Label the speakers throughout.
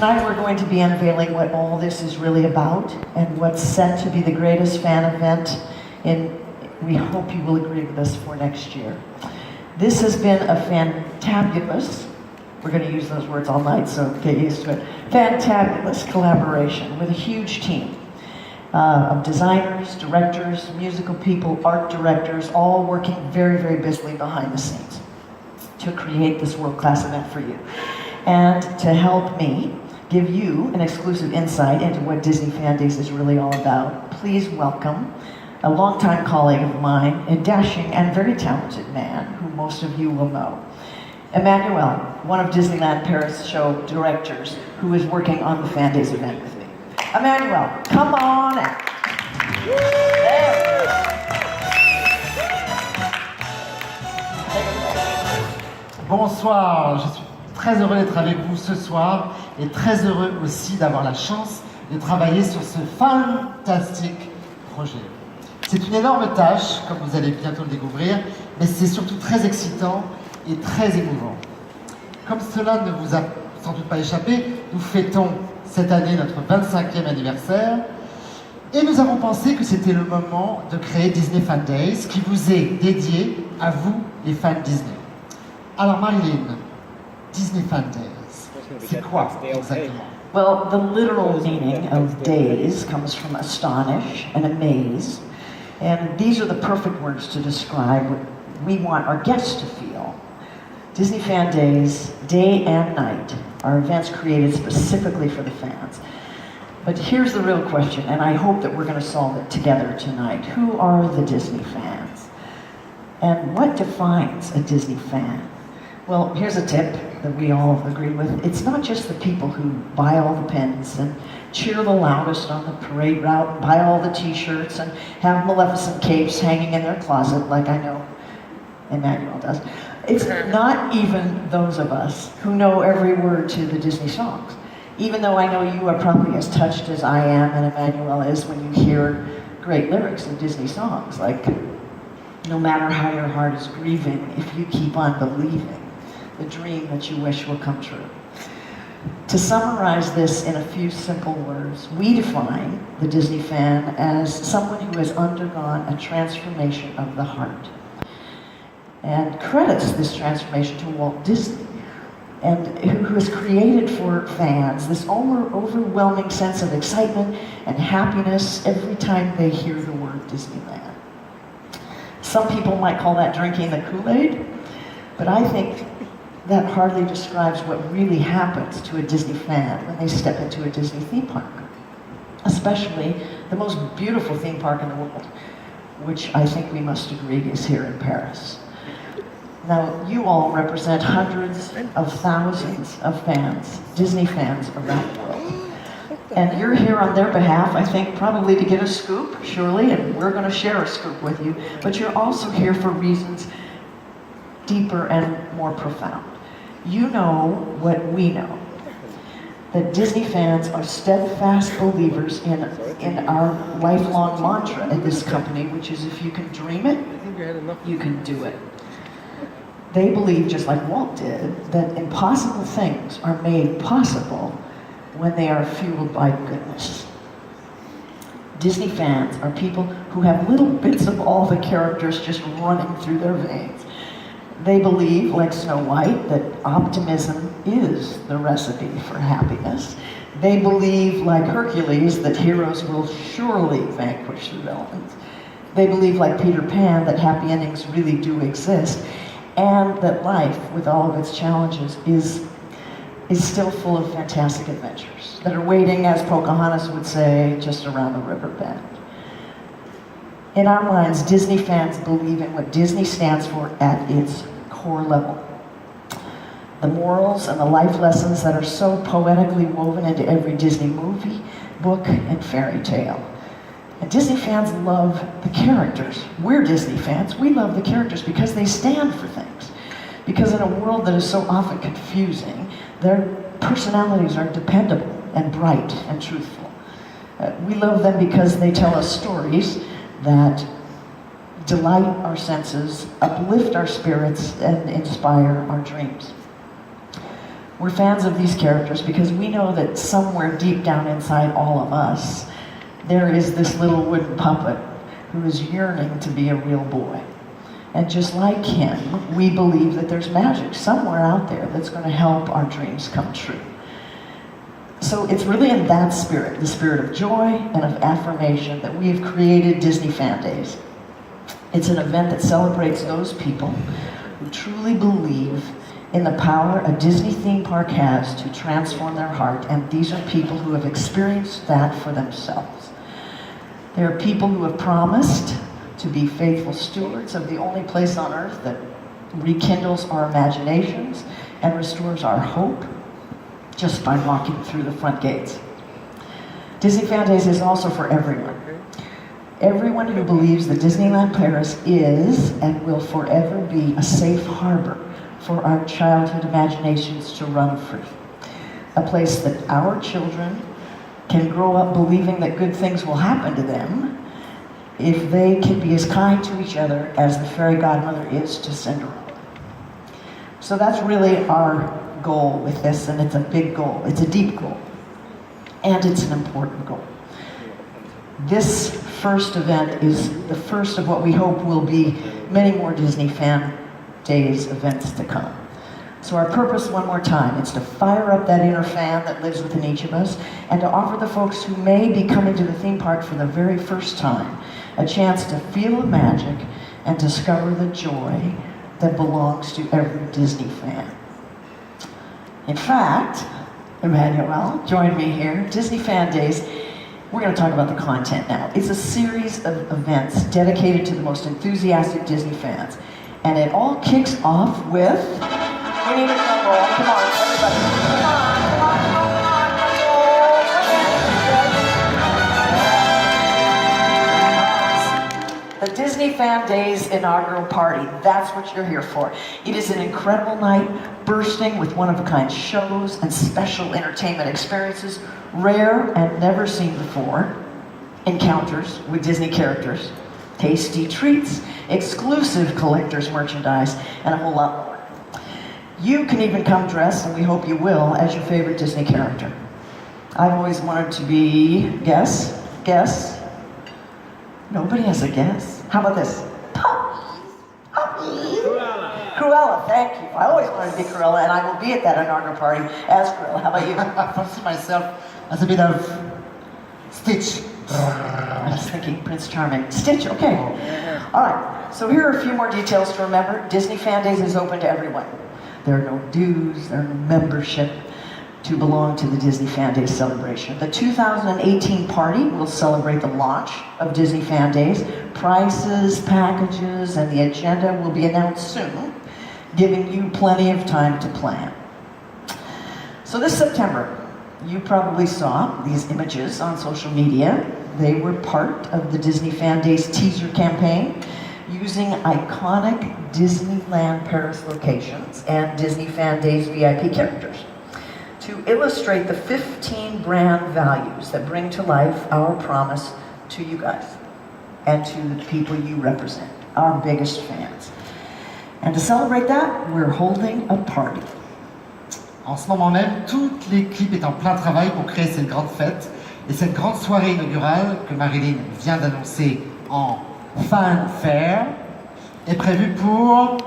Speaker 1: Tonight we're going to be unveiling what all this is really about and what's set to be the greatest fan event we hope you will agree with us for next year. This has been a fantabulous, we're going to use those words all night, so get used to it, fantabulous collaboration with a huge team of designers, directors, musical people, art directors, all working very, very busily behind the scenes to create this world-class event for you. And to help me give you an exclusive insight into what Disney FanDaze is really all about, please welcome a longtime colleague of mine, a dashing and very talented man who most of you will know. Emmanuel, one of Disneyland Paris show directors, who is working on the FanDaze event with me. Emmanuel, come on out.
Speaker 2: Bonsoir, je suis très heureux d'être avec vous ce soir et très heureux aussi d'avoir la chance de travailler sur ce fantastique projet. C'est une énorme tâche, comme vous allez bientôt le découvrir, mais c'est surtout très excitant et très émouvant. Comme cela ne vous a sans doute pas échappé, nous fêtons cette année notre 25e anniversaire et nous avons pensé que c'était le moment de créer Disney FanDaze qui vous est dédié à vous, les fans Disney. Alors Marilyn, Disney FanDaze, c'est quoi exactement?
Speaker 1: Well, the literal meaning of daze comes from astonish and amaze. And these are the perfect words to describe what we want our guests to feel. Disney FanDaze, day and night, are events created specifically for the fans. But here's the real question, and I hope that we're going to solve it together tonight. Who are the Disney fans? And what defines a Disney fan? Well, here's a tip that we all agree with. It's not just the people who buy all the pins and cheer the loudest on the parade route, buy all the t-shirts and have Maleficent capes hanging in their closet like I know Emmanuel does. It's not even those of us who know every word to the Disney songs. Even though I know you are probably as touched as I am and Emmanuel is when you hear great lyrics of Disney songs, like no matter how your heart is grieving, if you keep on believing, the dream that you wish will come true. To summarize this in a few simple words, we define the Disney fan as someone who has undergone a transformation of the heart and credits this transformation to Walt Disney, and who has created for fans this overwhelming sense of excitement and happiness every time they hear the word Disneyland. Some people might call that drinking the Kool-Aid, but I think that hardly describes what really happens to a Disney fan when they step into a Disney theme park, especially the most beautiful theme park in the world, which I think we must agree is here in Paris. Now, you all represent hundreds of thousands of fans, Disney fans around the world. And you're here on their behalf, I think, probably to get a scoop, surely, and we're going to share a scoop with you, but you're also here for reasons deeper and more profound. You know what we know, that Disney fans are steadfast believers in our lifelong mantra at this company, which is if you can dream it, you can do it. They believe, just like Walt did, that impossible things are made possible when they are fueled by goodness. Disney fans are people who have little bits of all the characters just running through their veins. They believe, like Snow White, that optimism is the recipe for happiness. They believe, like Hercules, that heroes will surely vanquish the villains. They believe, like Peter Pan, that happy endings really do exist, and that life, with all of its challenges, is still full of fantastic adventures that are waiting, as Pocahontas would say, just around the river bend. In our minds, Disney fans believe in what Disney stands for at its core level. The morals and the life lessons that are so poetically woven into every Disney movie, book, and fairy tale. And Disney fans love the characters. We're Disney fans. We love the characters because they stand for things. Because in a world that is so often confusing, their personalities are dependable and bright and truthful. We love them because they tell us stories that delight our senses, uplift our spirits, and inspire our dreams. We're fans of these characters because we know that somewhere deep down inside all of us, there is this little wooden puppet who is yearning to be a real boy. And just like him, we believe that there's magic somewhere out there that's going to help our dreams come true. So it's really in that spirit, the spirit of joy and of affirmation, that we've created Disney FanDaze. It's an event that celebrates those people who truly believe in the power a Disney theme park has to transform their heart, and these are people who have experienced that for themselves. There are people who have promised to be faithful stewards of the only place on earth that rekindles our imaginations and restores our hope just by walking through the front gates. Disney FanDaze is also for everyone. Everyone who believes that Disneyland Paris is and will forever be a safe harbor for our childhood imaginations to run free. A place that our children can grow up believing that good things will happen to them if they can be as kind to each other as the fairy godmother is to Cinderella. So that's really our goal with this, and it's a big goal. It's a deep goal, and it's an important goal. This first event is the first of what we hope will be many more Disney FanDaze events to come. So our purpose, one more time, is to fire up that inner fan that lives within each of us, and to offer the folks who may be coming to the theme park for the very first time a chance to feel the magic and discover the joy that belongs to every Disney fan. In fact, Emmanuel, join me here, Disney FanDaze, we're going to talk about the content now. It's a series of events dedicated to the most enthusiastic Disney fans. And it all kicks off with, we need a drum roll, come on, everybody, come on, come on, come on, come on, the Disney FanDaze inaugural party. That's what you're here for. It is an incredible night, bursting with one-of-a-kind shows and special entertainment experiences, rare and never seen before encounters with Disney characters, tasty treats, exclusive collector's merchandise, and a whole lot more. You can even come dressed, and we hope you will, as your favorite Disney character. I've always wanted to be, guess? Nobody has a guess. How about this? Puppies. Cruella, thank you. I always wanted to be Cruella, and I will be at that inaugural party as Cruella. How about you?
Speaker 2: I fancy myself as a bit of Stitch.
Speaker 1: I was thinking Prince Charming. Stitch, okay. All right, so here are a few more details to remember. Disney FanDaze is open to everyone. There are no dues, there are no membership to belong to the Disney FanDaze celebration. The 2018 party will celebrate the launch of Disney FanDaze. Prices, packages, and the agenda will be announced soon, giving you plenty of time to plan. So this September, you probably saw these images on social media. They were part of the Disney FanDaze teaser campaign, using iconic Disneyland Paris locations and Disney FanDaze VIP characters to illustrate the 15 brand values that bring to life our promise to you guys and to the people you represent, our biggest fans. And to celebrate that, we're holding a party.
Speaker 2: En ce moment même, toute l'équipe est en plein travail pour créer cette grande fête. Et cette grande soirée inaugurale que Marilyn vient d'annoncer en fanfare est prévue pour,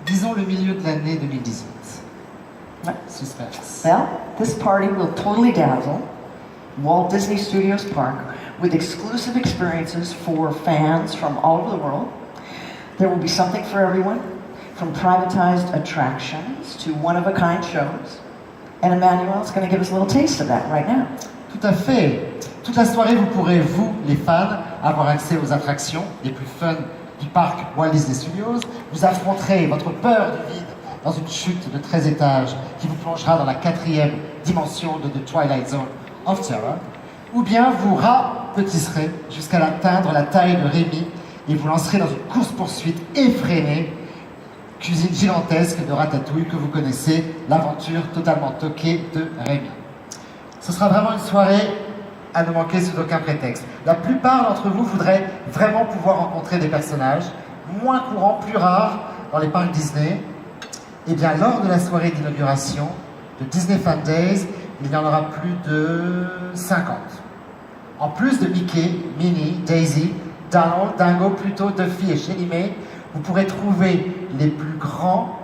Speaker 2: disons, le milieu de l'année 2018. Suspense.
Speaker 1: Well, this party will totally dazzle Walt Disney Studios Park with exclusive experiences for fans from all over the world. There will be something for everyone, from privatized attractions to one-of-a-kind shows. And Emmanuel is going to give us a little taste of that right now.
Speaker 2: Tout à fait. Toute la soirée, vous pourrez, vous, les fans, avoir accès aux attractions les plus fun du parc Walt Disney Studios. Vous affronterez votre peur du vide dans une chute de 13 étages qui vous plongera dans la 4e dimension de The Twilight Zone of Terror. Ou bien vous rapetisserez jusqu'à atteindre la taille de Rémi et vous lancerez dans une course-poursuite effrénée, cuisine gigantesque de ratatouille que vous connaissez, l'aventure totalement toquée de Rémi. Ce sera vraiment une soirée à ne manquer sous aucun prétexte. La plupart d'entre vous voudraient vraiment pouvoir rencontrer des personnages moins courants, plus rares dans les parcs Disney. Et bien lors de la soirée d'inauguration, de Disney FanDaze, il y en aura plus de 50. En plus de Mickey, Minnie, Daisy, Donald, Dingo, Pluto, Duffy et Shelly May, vous pourrez trouver les plus grands,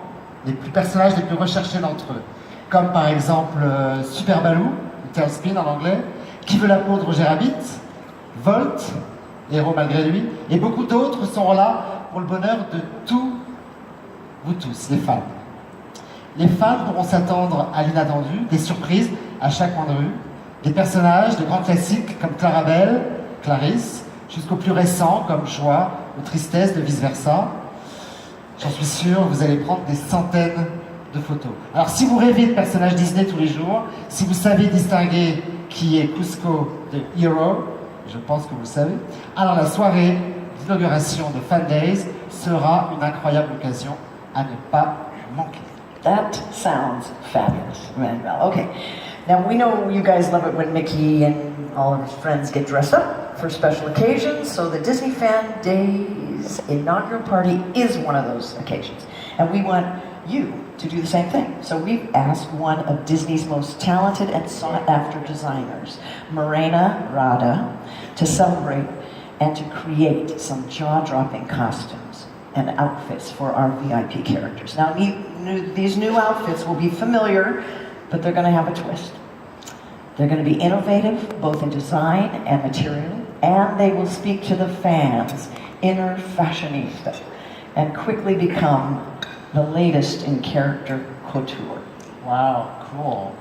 Speaker 2: les personnages les plus recherchés d'entre eux. Comme par exemple Super Baloo, ou Tailspin en anglais, Qui veut la peau de Roger Rabbit, Volt, héros malgré lui, et beaucoup d'autres seront là pour le bonheur de vous tous, les fans. Les fans pourront s'attendre à l'inattendu, des surprises à chaque coin de rue, des personnages de grands classiques comme Clarabelle, Clarisse, jusqu'aux plus récents comme Joie ou Tristesse, de vice-versa. J'en suis sûr, vous allez prendre des centaines de photos. Alors si vous rêvez de personnages Disney tous les jours, si vous savez distinguer qui est Cusco de Hero, je pense que vous le savez, alors la soirée d'inauguration de FanDaze sera une incroyable occasion à ne pas manquer.
Speaker 1: That sounds fabulous, Manuel. Okay, now we know you guys love it when Mickey and all of his friends get dressed up for special occasions, so the Disney FanDaze inaugural party is one of those occasions. And we want you to do the same thing. So we've asked one of Disney's most talented and sought-after designers, Morena Rada, to celebrate and to create some jaw-dropping costumes and outfits for our VIP characters. Now, these new outfits will be familiar, but they're going to have a twist. They're going to be innovative, both in design and material, and they will speak to the fans' inner fashionista and quickly become the latest in character couture.
Speaker 2: Wow, cool.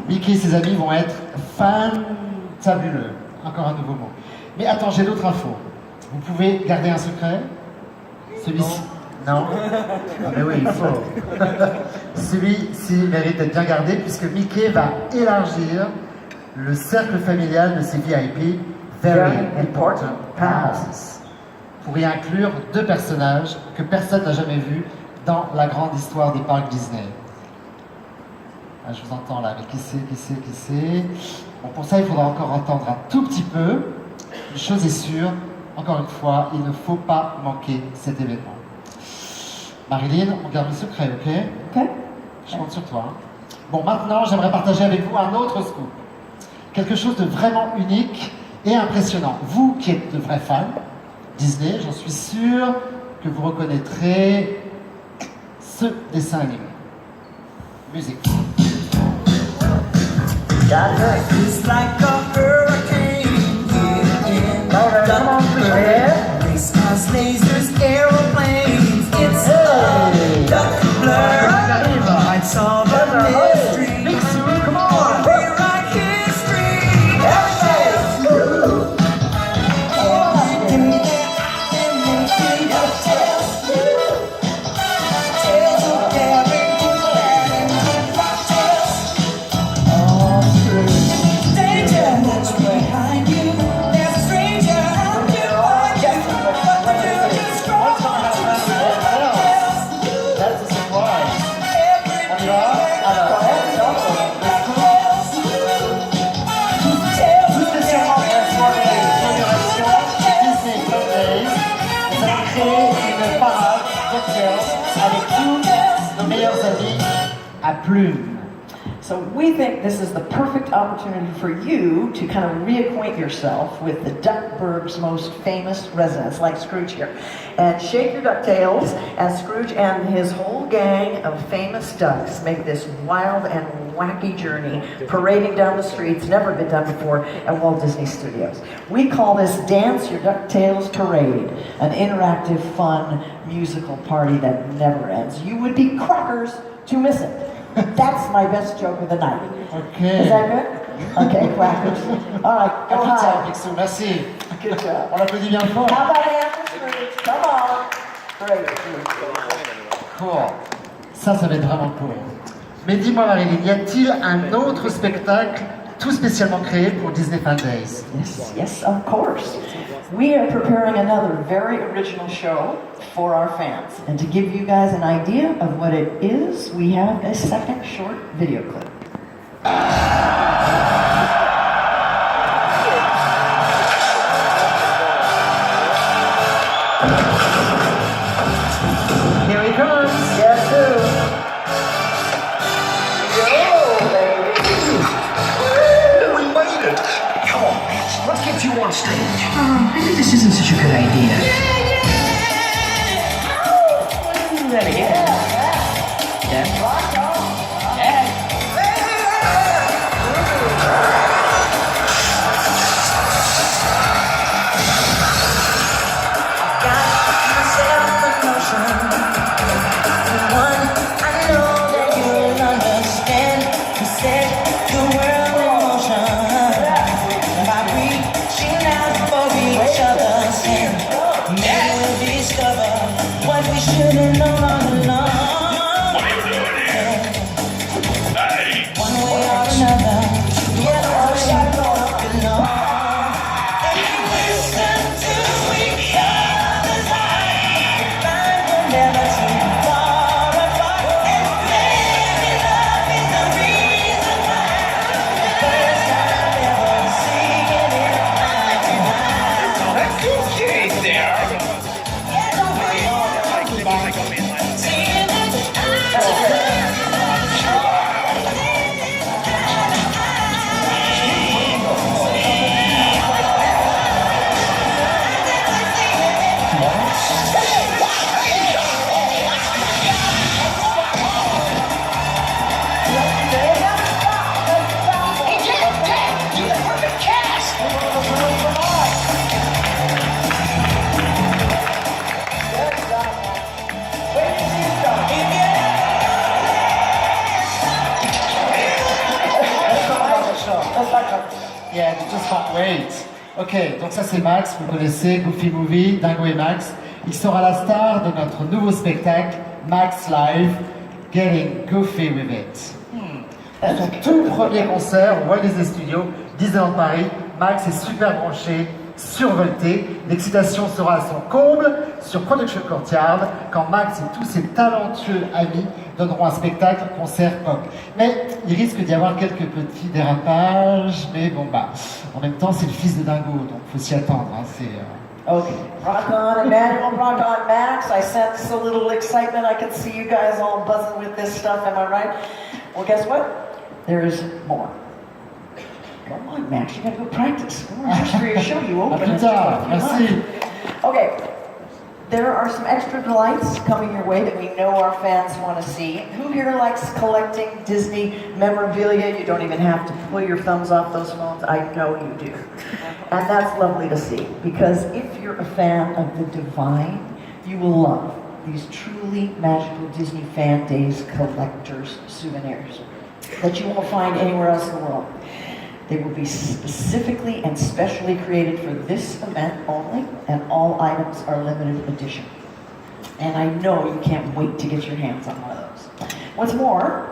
Speaker 2: Mickey et ses amis vont être fantabuleux. Encore un nouveau mot. Mais attends, j'ai d'autres infos. Vous pouvez garder un secret? Celui-ci. Non. Ah mais oui, il faut. Celui-ci mérite d'être bien gardé puisque Mickey va élargir le cercle familial de ses VIP, Very Important Pals, pour y inclure 2 personnages que personne n'a jamais vus dans la grande histoire des parcs Disney. Ah, je vous entends là, mais qui c'est? Bon, pour ça, il faudra encore entendre un tout petit peu. Une chose est sûre, encore une fois, il ne faut pas manquer cet événement. Marilyn, on garde le secret, ok?
Speaker 1: Ok.
Speaker 2: Je compte sur toi. Hein. Bon, maintenant, j'aimerais partager avec vous un autre scoop. Quelque chose de vraiment unique et impressionnant. Vous qui êtes de vrais fans Disney, j'en suis sûr que vous reconnaîtrez ce dessin animé. Musique.
Speaker 3: It's like a hurricane here in
Speaker 1: Come on,
Speaker 3: Duck. Race cars, lasers, aeroplanes. It's a duck blur. Lights of a mystery.
Speaker 1: Big Sue, come on!
Speaker 3: Rewrite history. Give me that, and then see your tales. Tales of daring, and cocktails. Danger, what's behind you? There's a stranger out there. What to do? Just cross
Speaker 2: That's a surprise. On y va? Alors, tout spécialement pour la soirée d'inauguration de Disney FanDaze, nous allons créer une parade cocktails avec tous nos meilleurs amis à plumes.
Speaker 1: So we think this is the perfect opportunity for you to kind of reacquaint yourself with the Duckburg's most famous residents, like Scrooge here. And shake your ducktails as Scrooge and his whole gang of famous ducks make this wild and wacky journey, parading down the streets, never been done before at Walt Disney Studios. We call this Dance Your DuckTales Parade, an interactive, fun, musical party that never ends. You would be crackers to miss it. That's my best joke of the night.
Speaker 2: Okay.
Speaker 1: Is that good? Okay, crackers. All right, go
Speaker 2: À plus tard,
Speaker 1: high.
Speaker 2: Pixel, merci.
Speaker 1: Good job.
Speaker 2: On l'applaudit bien fort.
Speaker 1: How about Anne Scrooge? Come on. Great.
Speaker 2: Cool. Ça va être vraiment cool. Mais dis-moi, Marilyn, y a-t-il un autre spectacle tout spécialement créé pour Disney FanDaze?
Speaker 1: Yes, yes, of course. We are preparing another very original show for our fans. And to give you guys an idea of what it is, we have a second short video clip. Here he comes. Guess who? Yo!
Speaker 3: maybe this isn't such a good idea.
Speaker 2: Yeah, they just can't wait. Ok, donc ça c'est Max, vous connaissez, Goofy Movie, Dingo et Max. Il sera la star de notre nouveau spectacle, Max Live, Getting Goofy with It. Pour son tout premier concert au Walt Disney Studios, Disneyland Paris, Max est super branché, survolté. L'excitation sera à son comble sur Production Courtyard quand Max et tous ses talentueux amis donneront un spectacle concert pop. Mais il risque d'y avoir quelques petits dérapages, mais bon bah, en même temps c'est le fils de Dingo, donc faut s'y attendre. Hein,
Speaker 1: Okay, rock on Emmanuel, rock on Max. I sense a little excitement. I can see you guys all buzzing with this stuff, am I right? Well, guess what? There is more. Come on, Max, you gotta go practice. Come on, just for your show, you open
Speaker 2: plus
Speaker 1: it.
Speaker 2: tard, merci.
Speaker 1: Okay, there are some extra delights coming your way that we know our fans want to see. Who here likes collecting Disney memorabilia? You don't even have to pull your thumbs off those phones. I know you do. And that's lovely to see, because if you're a fan of the divine, you will love these truly magical Disney FanDaze collector's souvenirs that you won't find anywhere else in the world. They will be specifically and specially created for this event only, and all items are limited edition. And I know you can't wait to get your hands on one of those. What's more,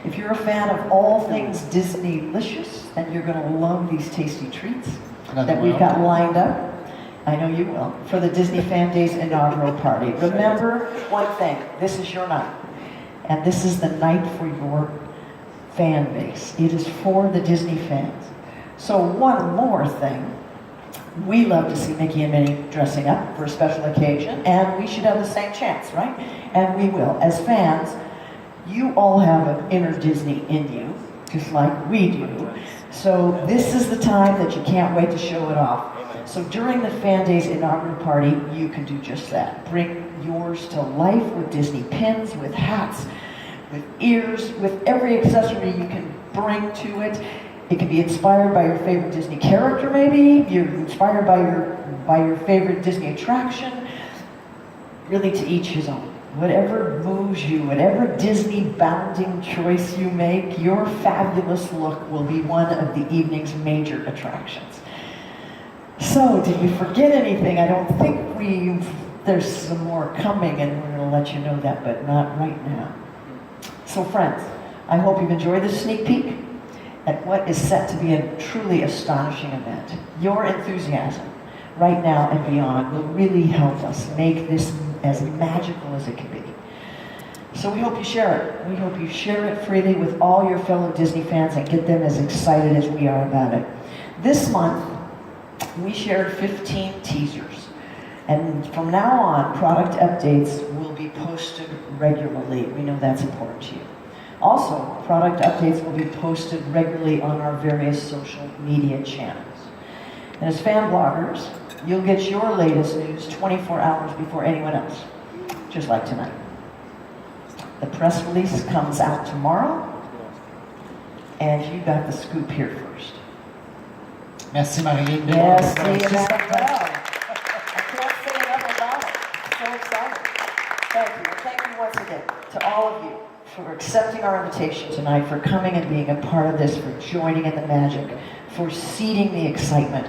Speaker 1: if you're a fan of all things Disney-licious, then you're going to love these tasty treats that we've got lined up. I know you will, for the Disney FanDaze inaugural party. Remember one thing, this is your night, and this is the night for your fan base. It is for the Disney fans. So one more thing, we love to see Mickey and Minnie dressing up for a special occasion, and we should have the same chance, right? And we will. As fans, you all have an inner Disney in you, just like we do. So this is the time that you can't wait to show it off. So during the FanDaze inaugural party, you can do just that. Bring yours to life with Disney pins, with hats, with ears, with every accessory you can bring to it. It can be inspired by your favorite Disney character, maybe. You're inspired by your favorite Disney attraction. Really, to each his own. Whatever moves you, whatever Disney bounding choice you make, your fabulous look will be one of the evening's major attractions. So, did we forget anything? I don't think there's some more coming, and we're going to let you know that, but not right now. So friends, I hope you've enjoyed this sneak peek at what is set to be a truly astonishing event. Your enthusiasm right now and beyond will really help us make this as magical as it can be. So we hope you share it. We hope you share it freely with all your fellow Disney fans and get them as excited as we are about it. This month, we shared 15 teasers. And from now on, product updates will be posted regularly. We know that's important to you. Also, product updates will be posted regularly on our various social media channels. And as fan bloggers, You'll get your latest news 24 hours before anyone else, just like tonight. The press release comes out tomorrow, and you got the scoop here first.
Speaker 2: Merci Marilyn.
Speaker 1: Yes, see, and that's proud. I can't say enough about it. So excited. Thank you. And thank you once again to all of you for accepting our invitation tonight, for coming and being a part of this, for joining in the magic, for seeding the excitement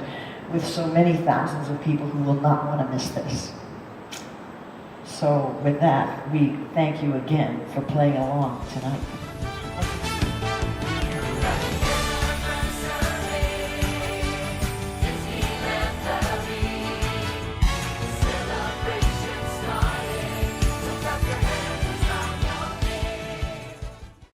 Speaker 1: with so many thousands of people who will not want to miss this. So with that, we thank you again for playing along tonight.